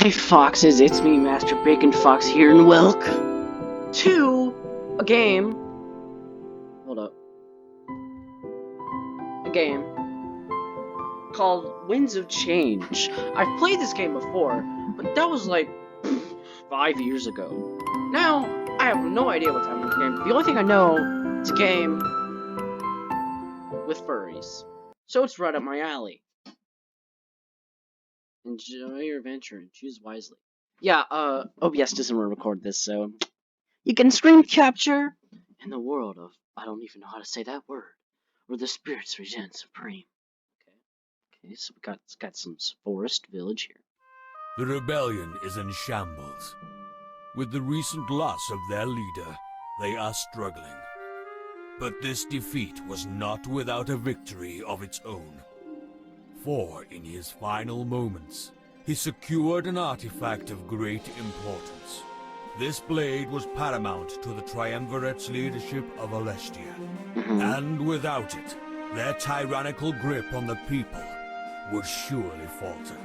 Hey Foxes, it's me, Master Bacon Fox here, and welcome to a game. Hold up. A game called Winds of Change. I've played this game before, but that was like 5 years ago. Now, I have no idea what's happening in the game. The only thing I know, it's a game with furries. So it's right up my alley. Enjoy your adventure and choose wisely. Yeah, OBS doesn't record this, so you can screen capture in the world of, I don't even know how to say that word, where the spirits reign supreme. Okay, so we got some forest village here. The rebellion is in shambles. With the recent loss of their leader, they are struggling. But this defeat was not without a victory of its own. For in his final moments, he secured an artifact of great importance. This blade was paramount to the Triumvirate's leadership of Alestia. And without it, their tyrannical grip on the people would surely falter.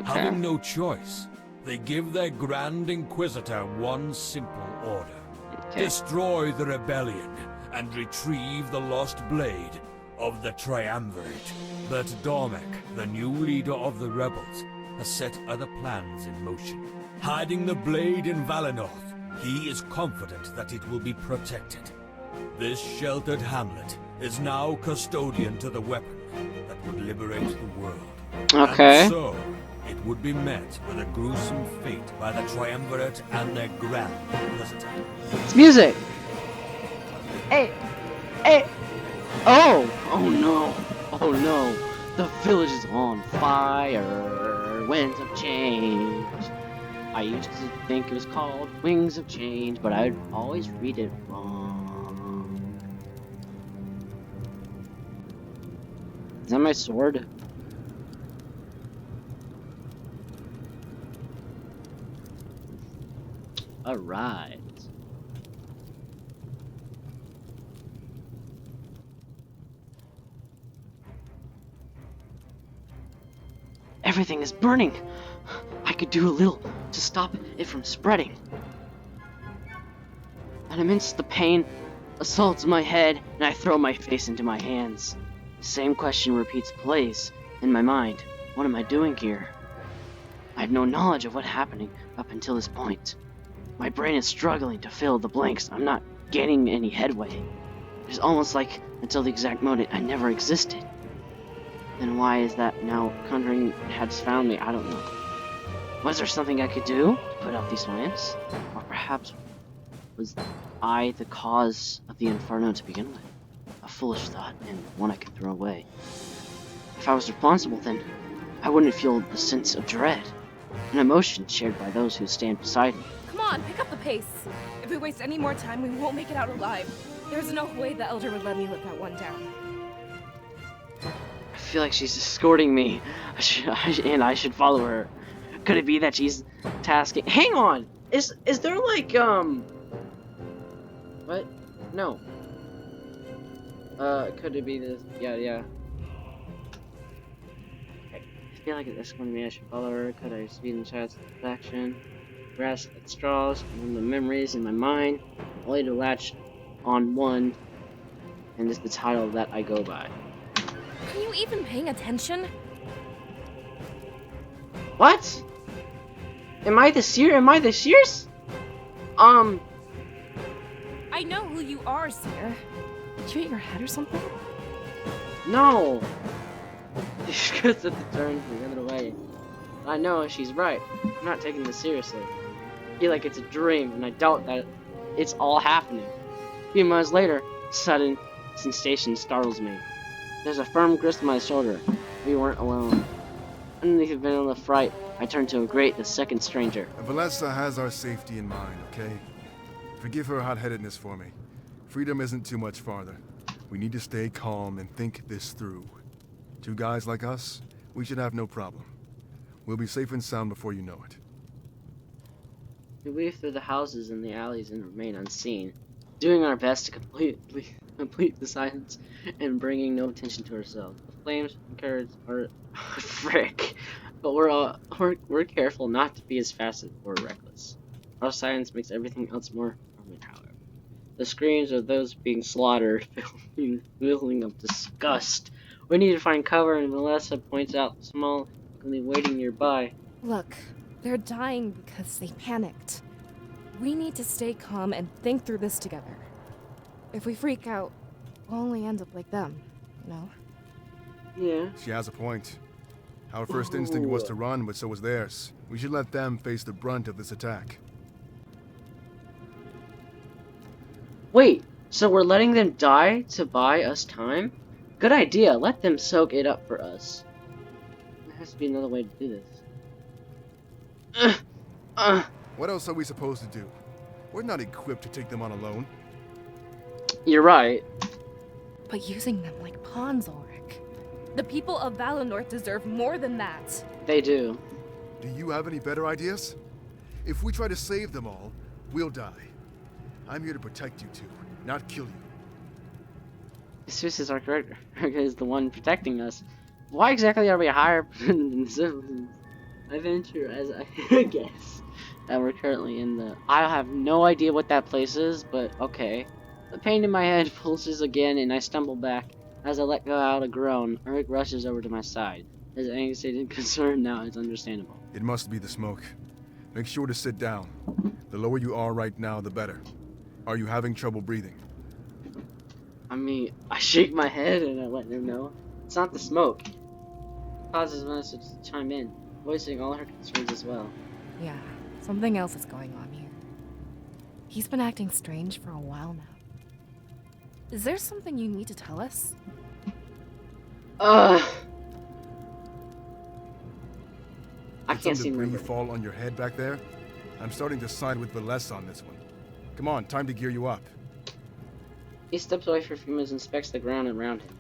Having no choice, they give their Grand Inquisitor one simple order. Destroy the rebellion and retrieve the lost blade of the Triumvirate. But Dormek, the new leader of the rebels, has set other plans in motion. Hiding the blade in Valenorth, he is confident that it will be protected. This sheltered hamlet is now custodian to the weapon that would liberate the world. Okay. And so, it would be met with a gruesome fate by the Triumvirate and their Grand Inquisitor. It's music! Hey! Hey! Oh! Oh no! Oh no! The village is on fire! Winds of Change! I used to think it was called Wings of Change, but I'd always read it wrong. Is that my sword? Alright. Everything is burning! I could do a little to stop it from spreading. And amidst the pain assaults my head, and I throw my face into my hands. The same question repeats place in my mind. What am I doing here? I have no knowledge of what's happening up until this point. My brain is struggling to fill the blanks. I'm not gaining any headway. It's almost like until the exact moment I never existed. Then why is that now Conjuring has found me? I don't know. Was there something I could do to put out these lamps? Or perhaps was I the cause of the inferno to begin with? A foolish thought, and one I could throw away. If I was responsible, then I wouldn't feel the sense of dread, an emotion shared by those who stand beside me. Come on, pick up the pace. If we waste any more time, we won't make it out alive. There's no way the Elder would let me let that one down. I feel like she's escorting me, and I should follow her. Could it be that she's tasking? Hang on! Is there like, what? No. Could it be this? Yeah. Okay. I feel like it's escorting me, I should follow her. Could I speed in child's satisfaction? Grasp at straws, and the memories in my mind, only to latch on one, and it's the title that I go by. Are you even paying attention? What? Am I the Seers? I know who you are, Seer. Did you hit your head or something? No. She goes at the turn the other way. I know she's right. I'm not taking this seriously. I feel like it's a dream, and I doubt that it's all happening. A few months later, sudden sensation startles me. There's a firm grip on my shoulder. We weren't alone. Underneath the veil of fright, I turned to the second stranger. Valessa has our safety in mind, okay? Forgive her hot-headedness for me. Freedom isn't too much farther. We need to stay calm and think this through. Two guys like us, we should have no problem. We'll be safe and sound before you know it. We weave through the houses and the alleys and remain unseen, doing our best to complete the silence and bringing no attention to ourselves. The flames and curds are frick. But we're careful not to be as fast or reckless. Our silence makes everything else more permanent, however. The screams of those being slaughtered fill me feeling of disgust. We need to find cover, and Melissa points out small family waiting nearby. Look, they're dying because they panicked. We need to stay calm and think through this together. If we freak out, we'll only end up like them, you know? Yeah. She has a point. Our first instinct was to run, but so was theirs. We should let them face the brunt of this attack. Wait, so we're letting them die to buy us time? Good idea. Let them soak it up for us. There has to be another way to do this. What else are we supposed to do? We're not equipped to take them on alone. You're right. But using them like pawns, Ulrich. The people of Valinor deserve more than that. They do. Do you have any better ideas? If we try to save them all, we'll die. I'm here to protect you two, not kill you. This is our character. Is the one protecting us. Why exactly are we higher than civilians? I venture as I guess that we're currently in the... I have no idea what that place is, but okay. The pain in my head pulses again and I stumble back. As I let go out a groan, Ulrich rushes over to my side. His anxiety and concern now is understandable. It must be the smoke. Make sure to sit down. The lower you are right now, the better. Are you having trouble breathing? I mean, I shake my head and I let him know. It's not the smoke. Pauses Vanessa to chime in, voicing all her concerns as well. Yeah, something else is going on here. He's been acting strange for a while now. Is there something you need to tell us? I Did can't some see debris my fall on your head back there? I'm starting to side with Valessa on this one. Come on, time to gear you up. He steps away for a few minutes and inspects the ground around him.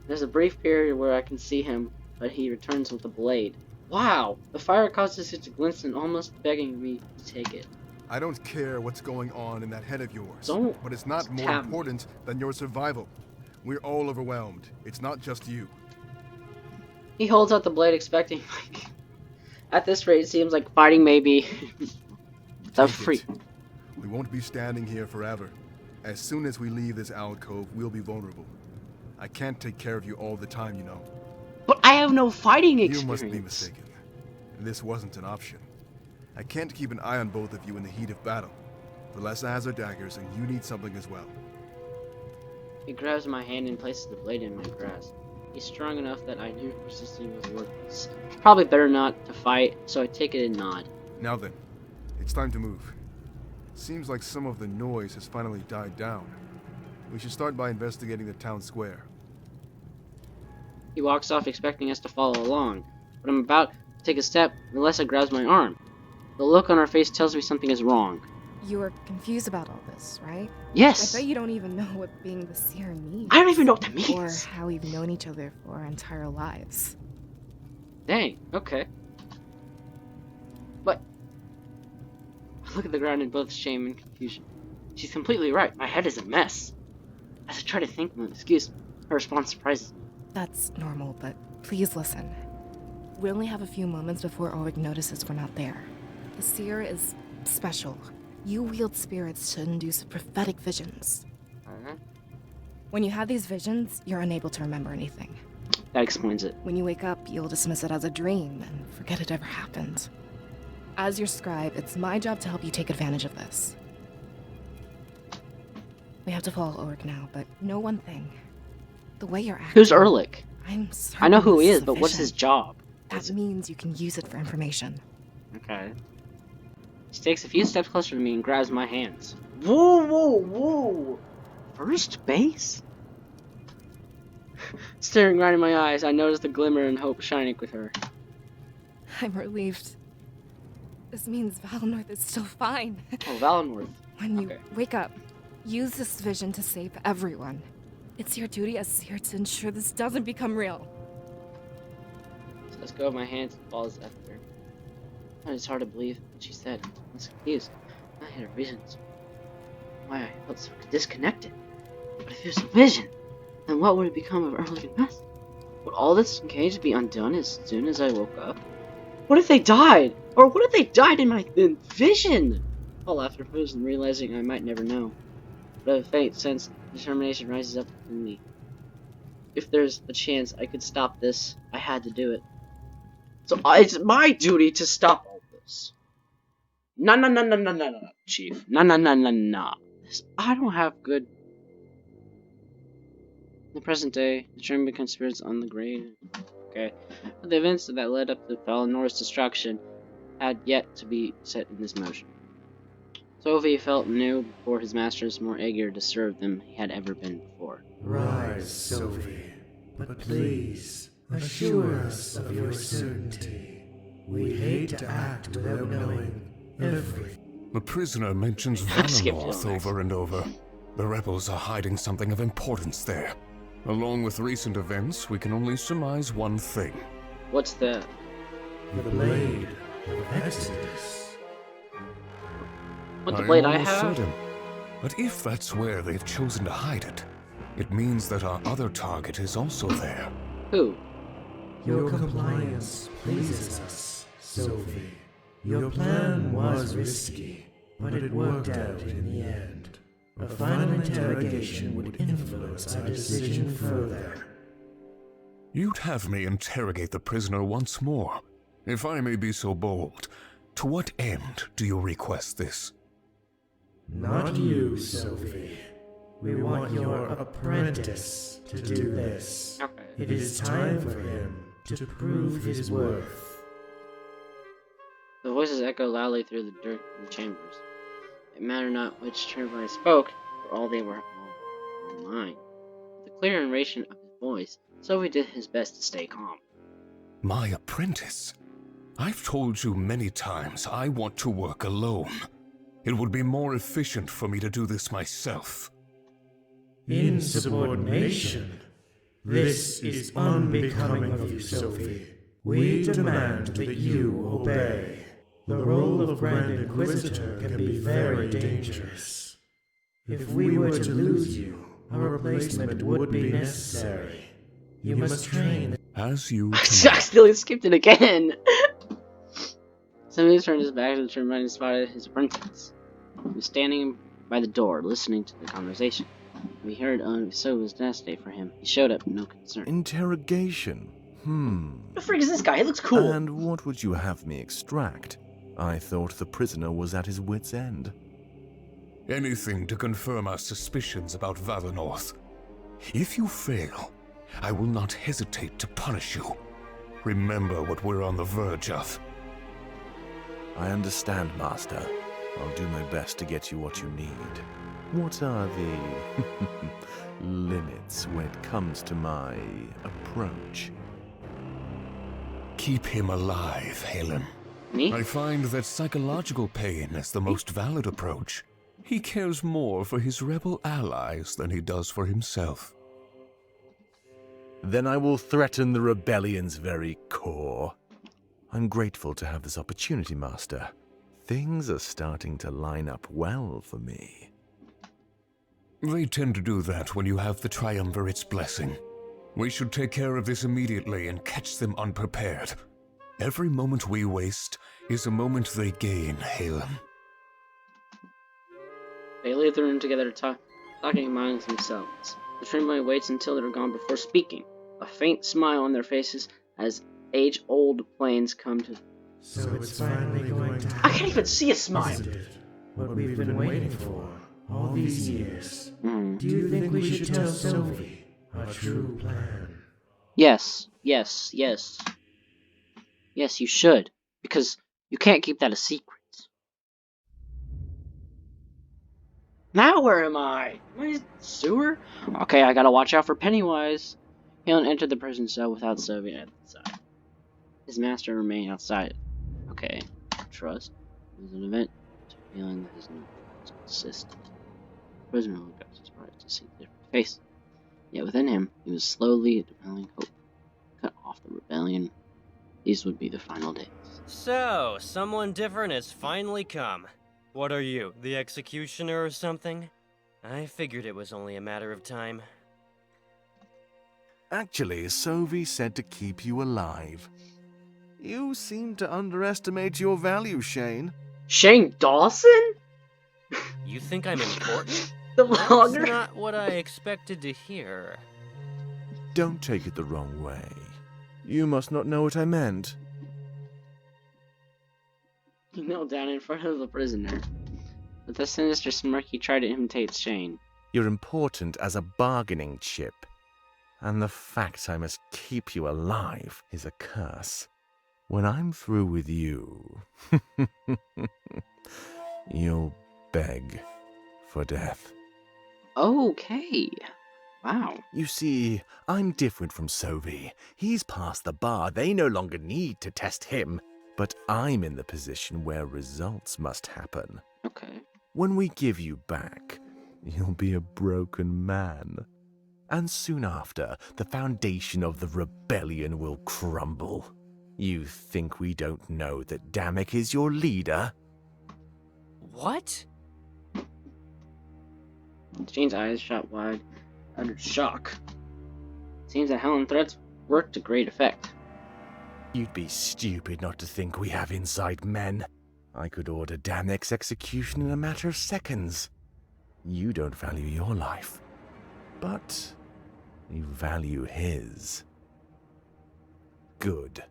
There's a brief period where I can see him, but he returns with a blade. Wow! The fire causes it to glisten, almost begging me to take it. I don't care what's going on in that head of yours, Don't but it's not more stab me. important than your survival. We're all overwhelmed. It's not just you. He holds out the blade, expecting, like... At this rate, it seems like fighting may be... the Take free. it. We won't be standing here forever. As soon as we leave this alcove, we'll be vulnerable. I can't take care of you all the time, you know. But I have no fighting experience. You must be mistaken. This wasn't an option. I can't keep an eye on both of you in the heat of battle. Valessa has her daggers, and you need something as well. He grabs my hand and places the blade in my grasp. He's strong enough that I knew persisting was worthless. Probably better not to fight, so I take it and nod. Now then, it's time to move. Seems like some of the noise has finally died down. We should start by investigating the town square. He walks off, expecting us to follow along. But I'm about to take a step, Melissa grabs my arm. The look on her face tells me something is wrong. You were confused about all this, right? Yes! I bet you don't even know what being the seer means. I don't even know what that Or means! how we've known each other for our entire lives. Dang, okay. But... I look at the ground in both shame and confusion. She's completely right, my head is a mess. As I try to think of an excuse, her response surprises me. That's normal, but please listen. We only have a few moments before Ulrich notices we're not there. The seer is special. You wield spirits to induce prophetic visions. When you have these visions, you're unable to remember anything. That explains it. When you wake up, you'll dismiss it as a dream and forget it ever happened. As your scribe, it's my job to help you take advantage of this. We have to follow Ulrich now, but know one thing. The way you're acting... Who's Erlich? I'm certain I know who he this is, but what's a his vision. job? That means you can use it for information. Okay. She takes a few steps closer to me and grabs my hands. Whoa, whoa, whoa! First base? Staring right in my eyes, I notice the glimmer and hope shining with her. I'm relieved. This means Valinor is still fine. Oh, Valinor. When you Okay. wake up, use this vision to save everyone. It's your duty as seer to ensure this doesn't become real. So let's go of my hands and falls after her. It's hard to believe what she said. I was confused. I had her visions. Why I felt so disconnected. But if it was a vision, then what would it become of Erlich and Beth? Would all this cage be undone as soon as I woke up? What if they died? Or what if they died in my vision? All after frozen, realizing I might never know. But a faint sense of determination rises up in me. If there's a chance I could stop this, I had to do it. So it's my duty to stop all this. No, Chief. No. I don't have good... In the present day, the Trim becomes spirits on the grave. Okay. But the events that led up to Valenore's destruction had yet to be set in this motion. Sophie felt new before his masters, more eager to serve than he had ever been before. Rise, Sophie, but please assure us of your certainty. We hate to act without knowing everything. The prisoner mentions Valenorth over and over. The rebels are hiding something of importance there. Along with recent events, we can only surmise one thing. What's that? The Blade of Exodus. What the blade I I'm have? certain. But if that's where they've chosen to hide it, it means that our other target is also there. Who? Your compliance pleases us, Sophie. Your plan was risky, but it worked out in the end. A final interrogation would influence our decision further. You'd have me interrogate the prisoner once more. If I may be so bold, to what end do you request this? Not you, Sophie. We want your apprentice to do this. Okay. It is time for him to prove his worth. The voices echo loudly through the dirt in the chambers. It mattered not which turbine spoke, for all they were all mine. With the clear narration of his voice, Sophie did his best to stay calm. My apprentice? I've told you many times I want to work alone. It would be more efficient for me to do this myself. Insubordination? This is unbecoming of you, Sophie. We demand that you obey. The role of Grand Inquisitor can be very dangerous. If we were to lose you, a replacement would be necessary. You must train. As you I command. accidentally skipped it again! Somebody turned his back to the turbine and spotted his apprentice. He was standing by the door, listening to the conversation. We heard so was nest day for him. He showed up, no concern. Interrogation? What the freak is this guy? He looks cool! And what would you have me extract? I thought the prisoner was at his wit's end. Anything to confirm our suspicions about Valenorth. If you fail, I will not hesitate to punish you. Remember what we're on the verge of. I understand, Master. I'll do my best to get you what you need. What are the limits when it comes to my approach? Keep him alive, Helen. Me? I find that psychological pain is the most valid approach. He cares more for his rebel allies than he does for himself. Then I will threaten the rebellion's very core. I'm grateful to have this opportunity, Master. Things are starting to line up well for me. They tend to do that when you have the Triumvirate's blessing. We should take care of this immediately and catch them unprepared. Every moment we waste is a moment they gain, Halen. They leave the room together, talking amongst themselves. The trimboy waits until they're gone before speaking. A faint smile on their faces as age-old planes come to... So it's finally going to I happen. can't even see a smile! Isn't it? What we've been waiting for all these years. Hmm. Do you think we should tell Sophie our true plan? Yes. Yes, you should. Because you can't keep that a secret. Now where am I? Am I in the sewer? Okay, I gotta watch out for Pennywise. Helen entered the prison cell without Sophie at the side. His master remained outside. Okay, trust. It was an event to feeling that his new was consistent. The prisoner looked up surprised to see the different face. Yet within him, he was slowly developing hope. Cut off the rebellion. These would be the final days. So, someone different has finally come. What are you, the executioner or something? I figured it was only a matter of time. Actually, Sophie said to keep you alive. You seem to underestimate your value, Shane. Shane Dawson? You think I'm important? The That's vlogger? not what I expected to hear. Don't take it the wrong way. You must not know what I meant. He knelt down in front of the prisoner. With a sinister smirk, he tried to imitate Shane. You're important as a bargaining chip. And the fact I must keep you alive is a curse. When I'm through with you, you'll beg for death. Okay. Wow. You see, I'm different from Sovi. He's past the bar. They no longer need to test him. But I'm in the position where results must happen. Okay. When we give you back, you'll be a broken man. And soon after, the foundation of the rebellion will crumble. You think we don't know that Damek is your leader? What? Shane's eyes shot wide, under shock. Seems that Helen threats worked to great effect. You'd be stupid not to think we have inside men. I could order Damek's execution in a matter of seconds. You don't value your life, but you value his. Good.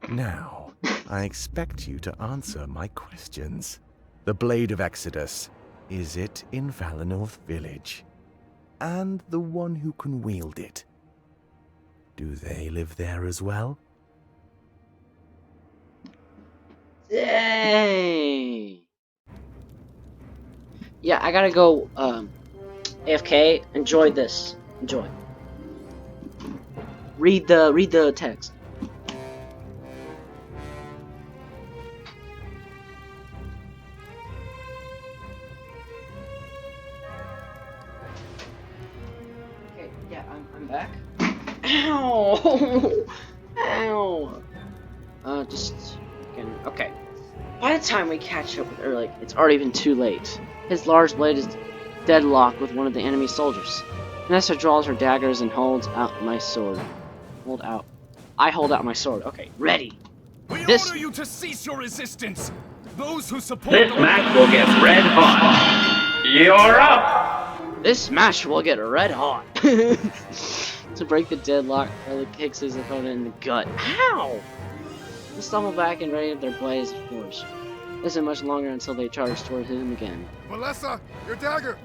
Now, I expect you to answer my questions. The Blade of Exodus, is it in Valinor Village? And the one who can wield it, do they live there as well? Dang. Yeah, I gotta go, AFK. Enjoy this. Enjoy. Read the text. Okay, yeah, I'm back. Ow! Ow! Just again. Okay. By the time we catch up with Erlich, it's already been too late. His large blade is deadlocked with one of the enemy soldiers. Vanessa draws her daggers and holds out my sword. I hold out my sword. Okay, ready. We This- order you to cease your resistance. Those who support This match will get red hot. You're up! This match will get red hot. To break the deadlock, Erlich kicks his opponent in the gut. Ow! They stumble back and ready their blades, of course. It isn't much longer until they charge toward him again. Melissa, your dagger!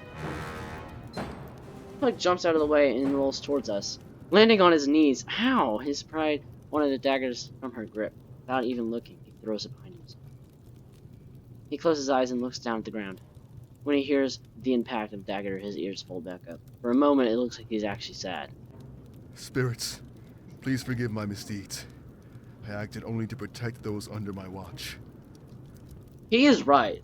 Erlich jumps out of the way and rolls towards us. Landing on his knees, ow! His pride wanted the daggers from her grip. Without even looking, he throws it behind him. He closes his eyes and looks down at the ground. When he hears the impact of the dagger, his ears fold back up. For a moment, it looks like he's actually sad. Spirits, please forgive my misdeeds. I acted only to protect those under my watch. He is right.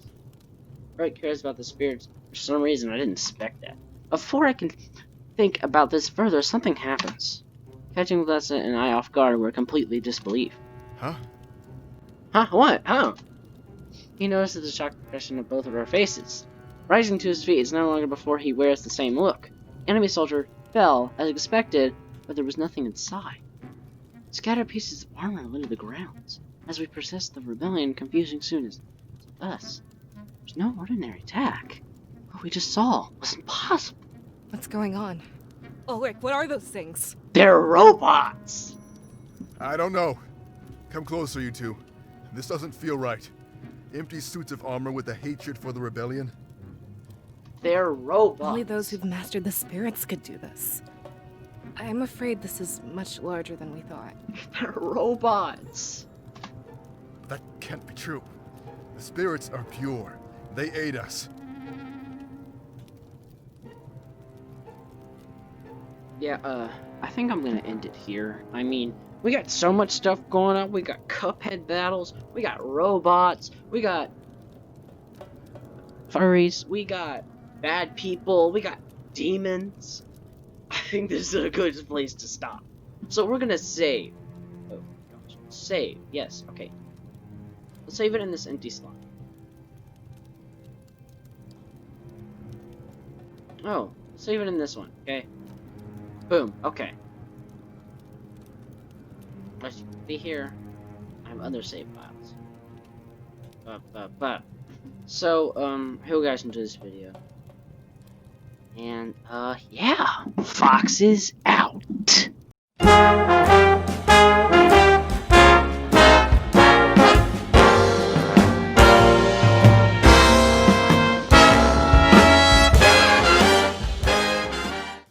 Wright cares about the spirits. For some reason, I didn't expect that. Before I can think about this further, something happens. Catching Vanessa and I off guard, we're completely disbelief. Huh? Huh? What? How? He notices the shocked expression of both of our faces. Rising to his feet, it's no longer before he wears the same look. Enemy soldier fell, as expected, but there was nothing inside. Scattered pieces of armor littered the grounds. As we persist, the rebellion, confusing soon as us. There's no ordinary attack. What we just saw was impossible. What's going on? Ulrich, what are those things? They're robots! I don't know. Come closer, you two. This doesn't feel right. Empty suits of armor with a hatred for the rebellion. They're robots. Only those who've mastered the spirits could do this. I'm afraid this is much larger than we thought. They're robots. That can't be true. The spirits are pure. They aid us. Yeah, I think I'm gonna end it here. I mean, we got so much stuff going on. We got Cuphead battles. We got robots. We got furries. We got bad people. We got demons. I think this is a good place to stop. So we're gonna save. Oh gosh, save. Yes. Okay. Let's save it in this empty slot. Oh, save it in this one. Okay. Boom. Okay. As you can see here, I have other save files. So, I hope you guys enjoyed this video. And, yeah, Fox is out.